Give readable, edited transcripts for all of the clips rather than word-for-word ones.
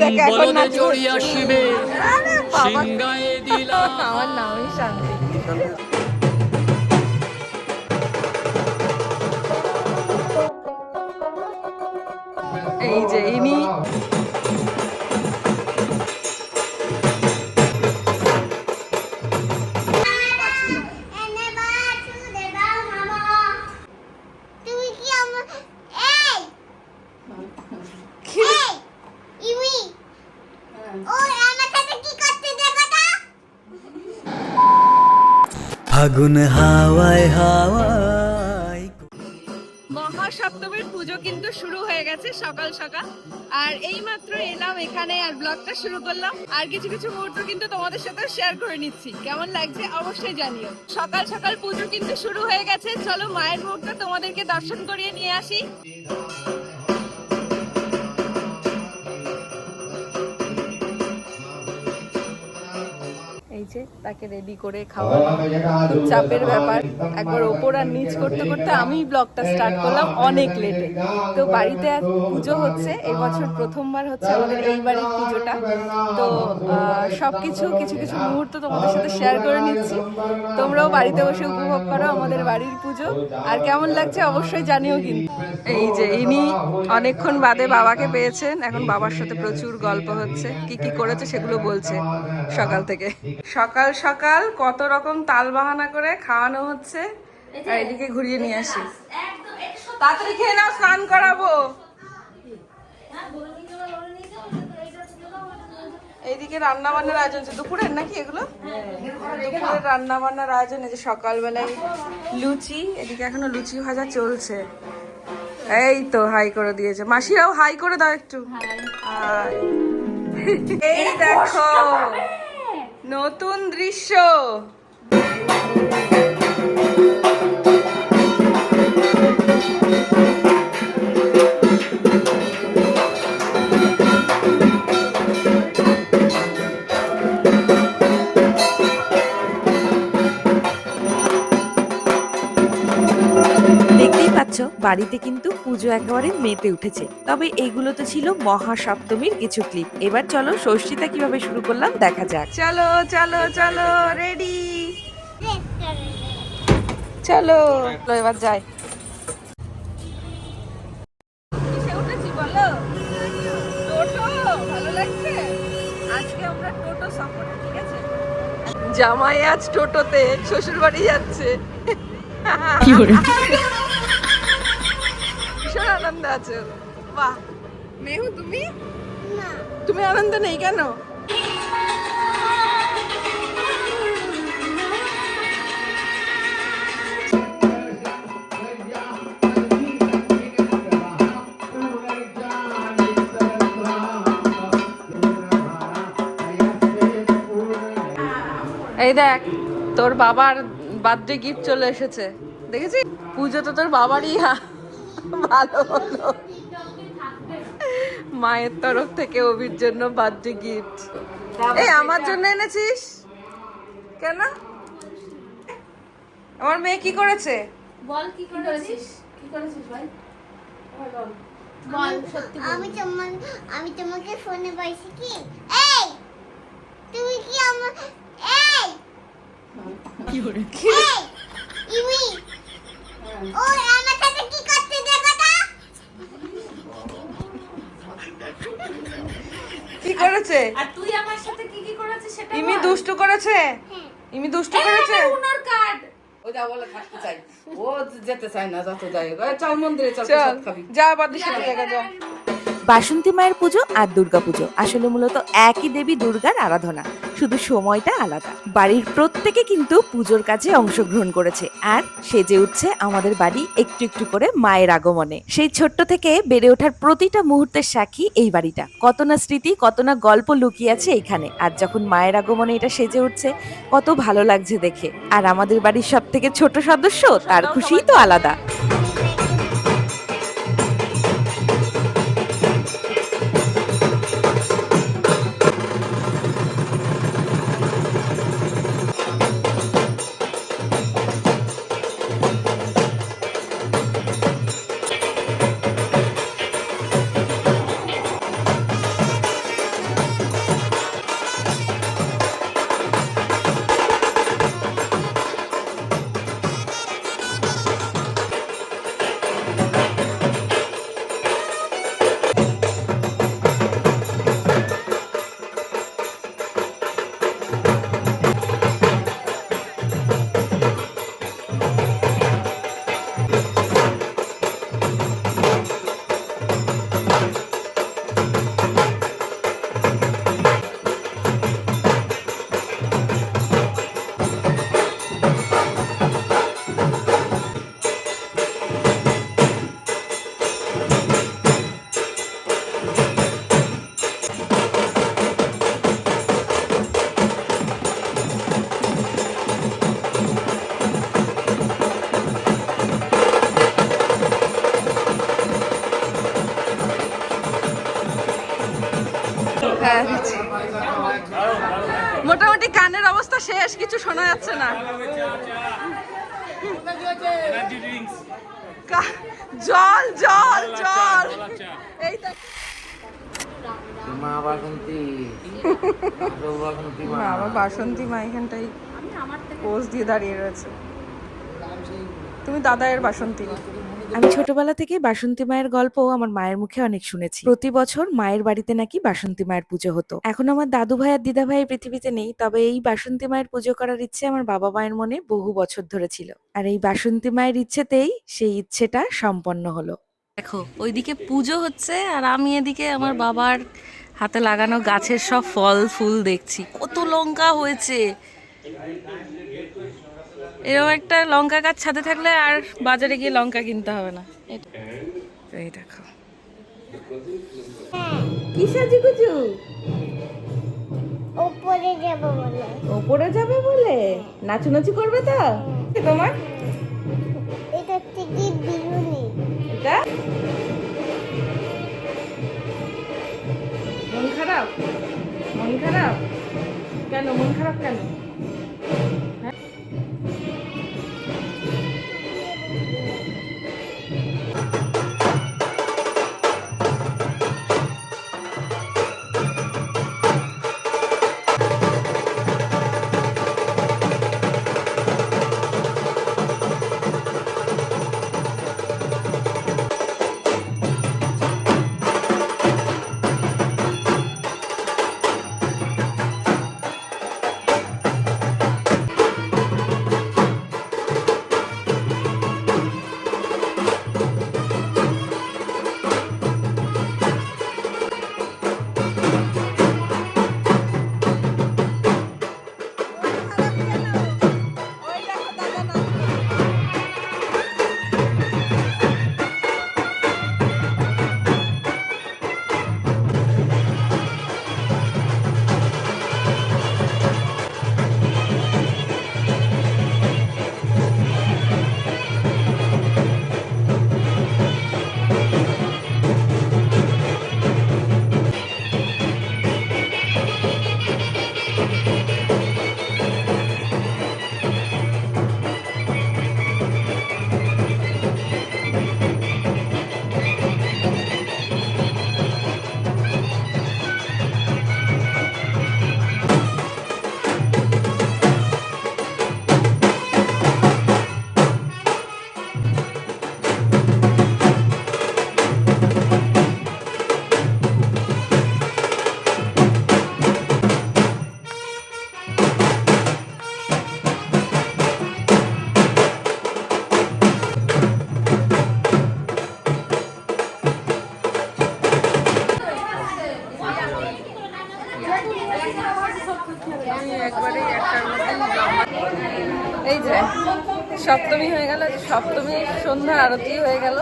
দেখ এখন নাচ আসবে আমার নামই শান্তি। এই যে ইনি ফাগুন হাওয়ায় হাওয়ায়। মহাসপ্তমীর পুজো কিন্তু শুরু হয়ে গেছে সকাল সকাল, আর এইমাত্র এলাম এখানে আর ব্লগটা শুরু করলাম। আর কিছু কিছু মুহূর্ত কিন্তু তোমাদের সাথে শেয়ার করে নিচ্ছি, কেমন লাগছে অবশ্যই জানিও। সকাল সকাল পুজো কিন্তু শুরু হয়ে গেছে, চলো মায়ের মুখটা তোমাদেরকে দর্শন করিয়ে নিয়ে আসি। এই যে তাকে রেডি করে খাওয়ানো চাপের ব্যাপার, একবার ওপর আর নিচ করতে করতে আমি ব্লগটা স্টার্ট করলাম অনেক লেটে। তো বাড়িতে আজ পুজো হচ্ছে, এবছর প্রথমবার হচ্ছে আমাদের এই বাড়ির পুজোটা। তো সবকিছু কিছু কিছু মুহূর্ত তোমাদের সাথে শেয়ার করে নিচ্ছি, তোমরাও বাড়িতে বসে উপভোগ করো আমাদের বাড়ির পুজো। আর কেমন লাগছে অবশ্যই জানিও কিন্তু। এই যে ইনি অনেকক্ষণ বাদে বাবাকে পেয়েছেন, এখন বাবার সাথে প্রচুর গল্প হচ্ছে, কি কি করেছে সেগুলো বলছে সকাল থেকে। সকাল সকাল কত রকম তাল বাহানা করে খাওয়ানো হচ্ছে, আর এদিকে ঘুরিয়ে নিয়ে আসি। তাড়াতাড়ি খেয়ে নাও, স্নান করাবো। এইদিকে রান্না বান্নার আয়োজন হচ্ছে দুপুরের, নাকি এগুলো দুপুরের রান্না বান্নার আয়োজন। এই যে সকালবেলায় লুচি, এদিকে এখনো লুচি ভাজা চলছে। এই তো হাই করে দিয়েছে, মাসিরাও হাই করে দাও একটু। হাই। এই দেখো নতুন দৃশ্য। বাড়িতে কিন্তু পুজো একেবারে মেতে উঠেছে। তবে এইগুলো তো ছিল মহাসপ্তমীর কিছু ক্লিপ। এবার চলো ষষ্ঠীটা কিভাবে শুরু করলাম দেখা যাক। চলো চলো চলো, রেডি, চলো এবার যাই। কিসে উঠেছি বলো? টোটো, ভালো লাগছে। আজকে আমরা টোটো সফরে, ঠিক আছে? জামাই আজ টোটোতে শ্বশুর বাড়ি যাচ্ছে। ভীষণ আনন্দ আছো, বাহ। মেহু তুমি? তুমি আনন্দ নেই কেন? এই দেখ তোর বাবার বার্থডে গিফট চলে এসেছে, দেখেছিস? পুজো তো তোর বাবারই ভালো হলো, মায়ের তরফ থেকে অভির জন্য বার্থডে গিফট। এই আমার জন্য এনেছিস কেন? আমার মেয়ে কি করেছে বল? কি করেছিস? কি করেছিস ভাই? বল সত্যি বল। আমি তোমাকে ফোনে বলছি কি, এই তুমি কি আমার, এই কি করে, এই ইমি ও আমার সাথে কি করতে দেখো না? কি করেছে? আর তুই আমার সাথে কি কি করেছিস সেটা ইমি দুষ্টু করেছে। ইমি দুষ্টু করেছে। উনার কার্ড ও যা বলে থাকতে চাই, ও যেতে চায় না, যত যাই চল মন্দিরে, চল চল প্রসাদ খাবি। যা বাদি সাথে জায়গা যা। বাসন্তী মায়ের পুজো আর দুর্গাপুজো আসলে মূলত একই দেবী দুর্গার আরাধনা, শুধু সময়টা আলাদা। বাড়ির প্রত্যেকে কিন্তু পুজোর কাজে অংশগ্রহণ করেছে, আর সেজে উঠছে আমাদের বাড়ি একটু একটু করে মায়ের আগমনে। সেই ছোট্ট থেকে বেড়ে ওঠার প্রতিটা মুহূর্তের সাক্ষী এই বাড়িটা। কত না স্মৃতি, কত না গল্প লুকিয়ে আছে এখানে। আর যখন মায়ের আগমনে এটা সেজে উঠছে, কত ভালো লাগছে দেখে। আর আমাদের বাড়ির সব থেকে ছোট সদস্য, তার খুশিই তো আলাদা। দিচ্ছি। মোটামুটি কানের অবস্থা শেষ, কিছু শোনা যাচ্ছে না। জল জল জল এই তো আমার বাসন্তী মা এখানটাই পোজ দিয়ে দাঁড়িয়ে রয়েছে। তুমি দাদায়ের বাসন্তী মা। আমি ছোটবেলা থেকে বাসন্তী মায়ের গল্প আমার মায়ের মুখে অনেক শুনেছি। প্রতি বছর মায়ের বাড়িতে নাকি বাসন্তী মায়ের পুজো হতো। এখন আমার দাদু ভাই আর দিদা ভাই পৃথিবীতে নেই, তবে এই বাসন্তী মায়ের পুজো করার ইচ্ছে আমার বাবা মায়ের মনে বহু বছর ধরে ছিল। আর এই বাসন্তী মায়ের ইচ্ছেতেই সেই ইচ্ছেটা সম্পন্ন হলো। দেখো ওইদিকে পুজো হচ্ছে আর আমি এদিকে আমার বাবার হাতে লাগানো গাছের সব ফল ফুল দেখছি। কত লঙ্কা হয়েছে! এরকম একটা লঙ্কা গাছ ছাদে থাকলে আর বাজারে গিয়ে লঙ্কা কিনতে হবে না। এই দেখো কি সাজুগুজু, উপরে যাব বলে। ওপরে যাবে বলে নাচুনাচু করবে তো তোমার? এটা থেকে বিরুনি। এটা মন খারাপ? মন খারাপ কেন? মন খারাপ কেন? এই যে সপ্তমী হয়ে গেল, সপ্তমী সন্ধ্যার আরতি হয়ে গেল,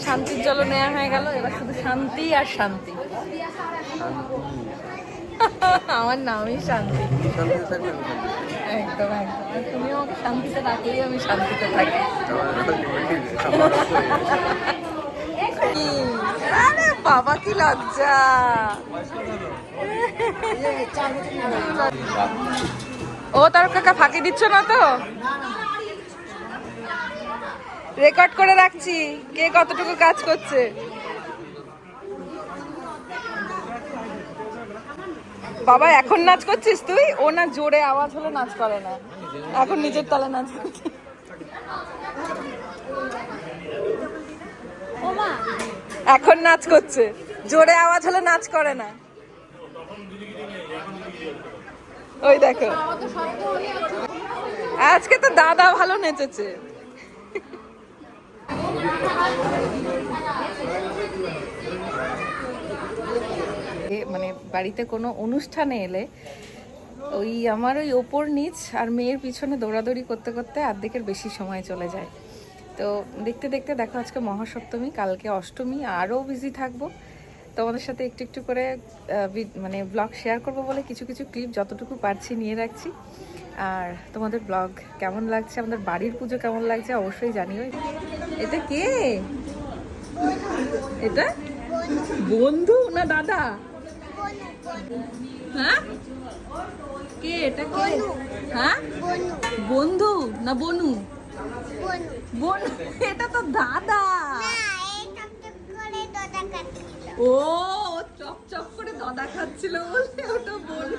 শান্তির জল নেওয়া হয়ে গেল। এবার শুধু শান্তি আর শান্তি। আমার নামই শান্তি। একদম একদম, তুমি আমাকে শান্তিতে রাখলেই আমি শান্তিতে থাকি। আরে বাবা কি লজ্জা! ও তার কাকা ফাঁকি দিচ্ছ না তো? রেকর্ড করে রাখছি কে কতটুকু কাজ করছে। বাবা এখন নাচ করছিস তুই? ও না জোরে আওয়াজ হলে নাচ করে না, এখন নিজের তলে নাচ করছে। এখন নাচ করছে, জোরে আওয়াজ হলে নাচ করে না। ওই দেখো আজকে তো দাদা ভালো নেচেছে। মানে বাড়িতে কোনো অনুষ্ঠানে এলে ওই আমার ওই ওপর নিচ আর মেয়ের পিছনে দৌড়াদৌড়ি করতে করতে অর্ধেকের বেশি সময় চলে যায়। তো দেখতে দেখতে দেখো আজকে মহাসপ্তমী, কালকে অষ্টমী, আরও বিজি থাকবো। তোমাদের সাথে একটু একটু করে মানে ব্লগ শেয়ার করবো বলে কিছু কিছু ক্লিপ যতটুকু পারছি নিয়ে রাখছি। আর তোমাদের ব্লগ কেমন লাগছে, আমাদের বাড়ির পুজো কেমন লাগছে অবশ্যই জানিও। এটা কে? এটা বন্ধু না দাদা? বনু বনু হ্যাঁ কে এটা কে হ্যাঁ বনু বন্ধু না বনু বনু বনু এটা তো দাদা না এই টকটক করে দাদা কাটছিল ও চপ চপ করে দাদা খাচ্ছিল বলে ওটা বনু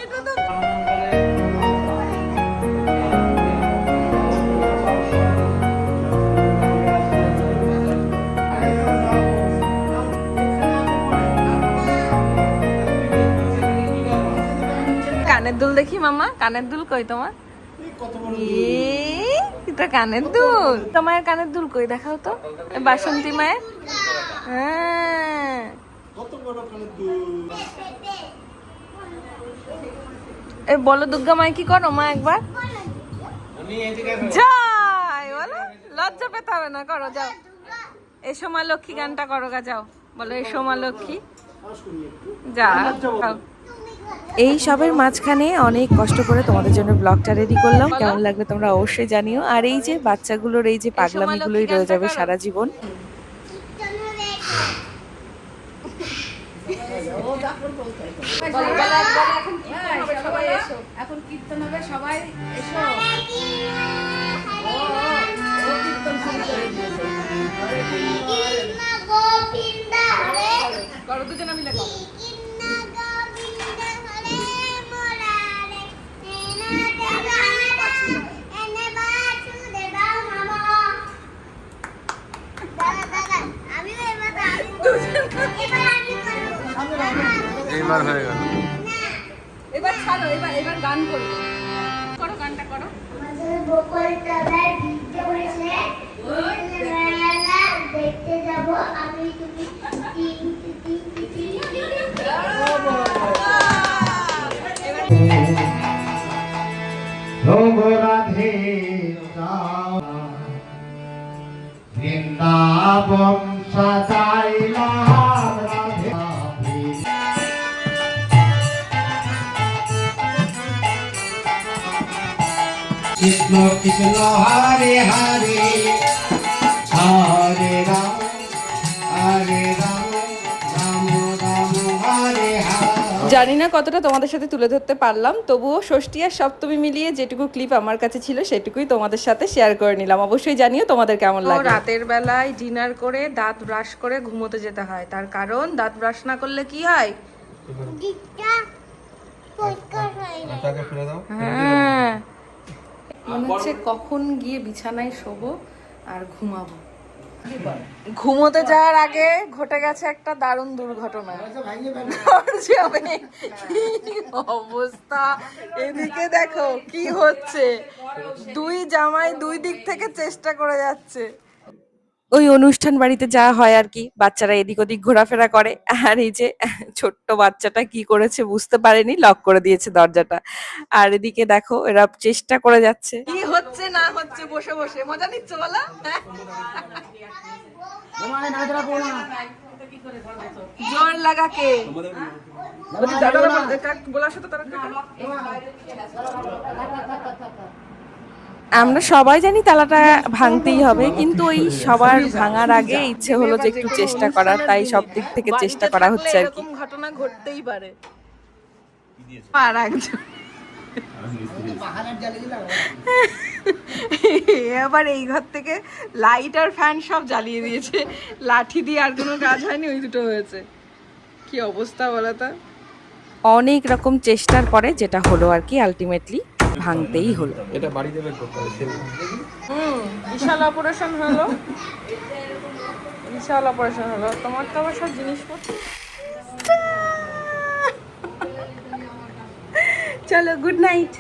এটা তো কানের দুল দেখি মামা কানের দুল কই তোমার এটা কানের দুল তোমার কানের দুল কই দেখাও তো এই বাসন্তী মায়ের হ্যাঁ এই বলো দুর্গা মায় কি করো মা একবার যাই বলো লজ্জা পেতে হবে না করো যাও এসো মা লক্ষ্মী গানটা করো গা যাও বলো এসো মা লক্ষ্মী যাও এই সবের মাঝখানে অনেক কষ্ট করে তোমাদের জন্য ব্লগটা রেডি করলাম। কেমন লাগবে তোমরা অবশ্যই জানিও। আর এই যে বাচ্চাগুলোর এই যে পাগলামিগুলোই রয়ে যাবে সারা জীবন। এখন কীর্তন হবে সবাই এসো করো দুজনে মিলে করো এইবার হয়ে গেল এবার ছাড়ো এবার গান করবো করো গানটা করো দেখতে যাবো আমি তুমি রাধে বৃন্দাবন সাজাইলাম রাধে কৃষ্ণ কৃষ্ণ হরে হরে হরে রাম রাম রাম হরে হরে। জানি না কতটা তোমাদের সাথে তুলে ধরতে পারলাম, তবুও ষষ্ঠী আর সপ্তমী মিলিয়ে যেটুকু ক্লিপ আমার কাছে ছিল সেটুকুই তোমাদের সাথে শেয়ার করে নিলাম। অবশ্যই জানিও তোমাদের কেমন লাগে। রাতের বেলায় ডিনার করে দাঁত ব্রাশ করে ঘুমোতে যেতে হয়, তার কারণ দাঁত ব্রাশ না করলে কি হয়? দিকটা পরিষ্কার হয়ে যায়। হ্যাঁ, মনে হচ্ছে কখন গিয়ে বিছানায় শোবো আর ঘুমাবো। ঘুমোতে যাওয়ার আগে ঘটে গেছে একটা দারুণ দুর্ঘটনা। কি অবস্থা, এদিকে দেখো কি হচ্ছে, দুই জামাই দুই দিক থেকে চেষ্টা করে যাচ্ছে। ওই অনুষ্ঠান বাড়িতে যাওয়া হয় আর কি, বাচ্চারা এদিক ওদিক ঘোরাফেরা করে। আর এই যে ছোট্ট বাচ্চাটা কি করেছে বুঝতে পারেনি, লক করে দিয়েছে দরজাটা। আর এদিকে দেখো এরা চেষ্টা করে যাচ্ছে। কি হচ্ছে না হচ্ছে বসে বসে মজা নিচ্ছে বলা। জোর লাগা কে বলার সাথে তারা আমরা সবাই জানি তালাটা ভাঙতেই হবে, কিন্তু ওই সবার ভাঙার আগে ইচ্ছে হলো যে একটু চেষ্টা করার, তাই সব দিক থেকে চেষ্টা করা হচ্ছে আর কি। এরকম ঘটনা ঘটতেই পারে। আর একজন এবার এই ঘর থেকে লাইট আর ফ্যান সব জ্বালিয়ে দিয়েছে, লাঠি দিয়ে আর কোনো কাজ হয়নি, ওই দুটো হয়েছে। কি অবস্থা বলো তো। অনেক রকম চেষ্টার পরে যেটা হলো আর কি, আলটিমেটলি ভাঙতেই হলো। এটা বাড়িতে বের করতে হবে। বিশাল অপারেশন হলো, বিশাল অপারেশন হলো। তোমার তো আবার সব জিনিসপত্র। চলো গুড নাইট,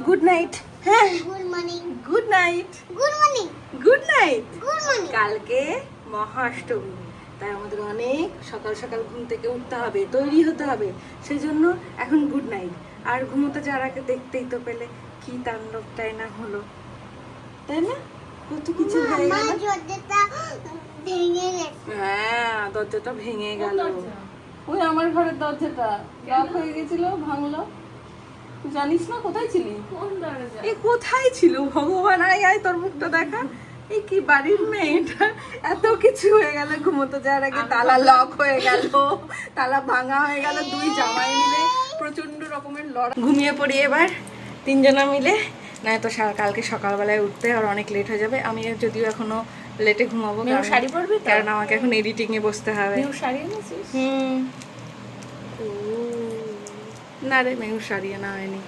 গুড নাইট। হ্যাঁ good morning good night, good morning good night. Good morning. কালকে মহাষ্টমী, তাই আমাদের অনেক সকাল সকাল ঘুম থেকে উঠতে হবে, তৈরি হতে হবে, সেই জন্য এখন গুড নাইট। আর ঘুমোতে যাওয়ার আগে দেখতেই তো পেলে কি তাণ্ডবটাই না হলো, তাই না? কত কিছু হয়ে গেল। দরজাটা ভেঙে গেছে। হ্যাঁ, দরজাটা ভেঙে গেল। ওই আমার ঘরের দরজাটা লক হয়ে গেছিল, ভাঙলো। তুই জানিস না কোথায় ছিলি? কোন দরজা? এ কোথায় ছিল ভগবান? আয় আয় তোর মুখটা দেখা। এই কি বাড়ির মেয়েটা, এত কিছু হয়ে গেল, ঘুমোতে যাওয়ার আগে তালা লক হয়ে গেল, তালা ভাঙা হয়ে গেল, দুই জামাই মিলে প্রচন্ড রকমের লড়াই। ঘুমিয়ে পড়ি এবার তিনজনা মিলে, না তো কালকে সকালবেলায় উঠতে আর অনেক লেট হয়ে যাবে। আমি যদিও এখনো লেটে ঘুমাবো, শাড়ি পরবি কারণ আমাকে এখন এডিটিং এ বসতে হবে। শাড়ি এনেছিস? না রে, মেহুর শাড়ি আনা হয়নি।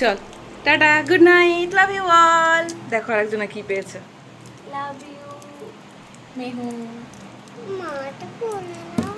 চল টাটা, good night, love you all. দেখো আরেকজনে কি পেয়েছে। লাভ ইউ মেহু মাটা কোলে নাও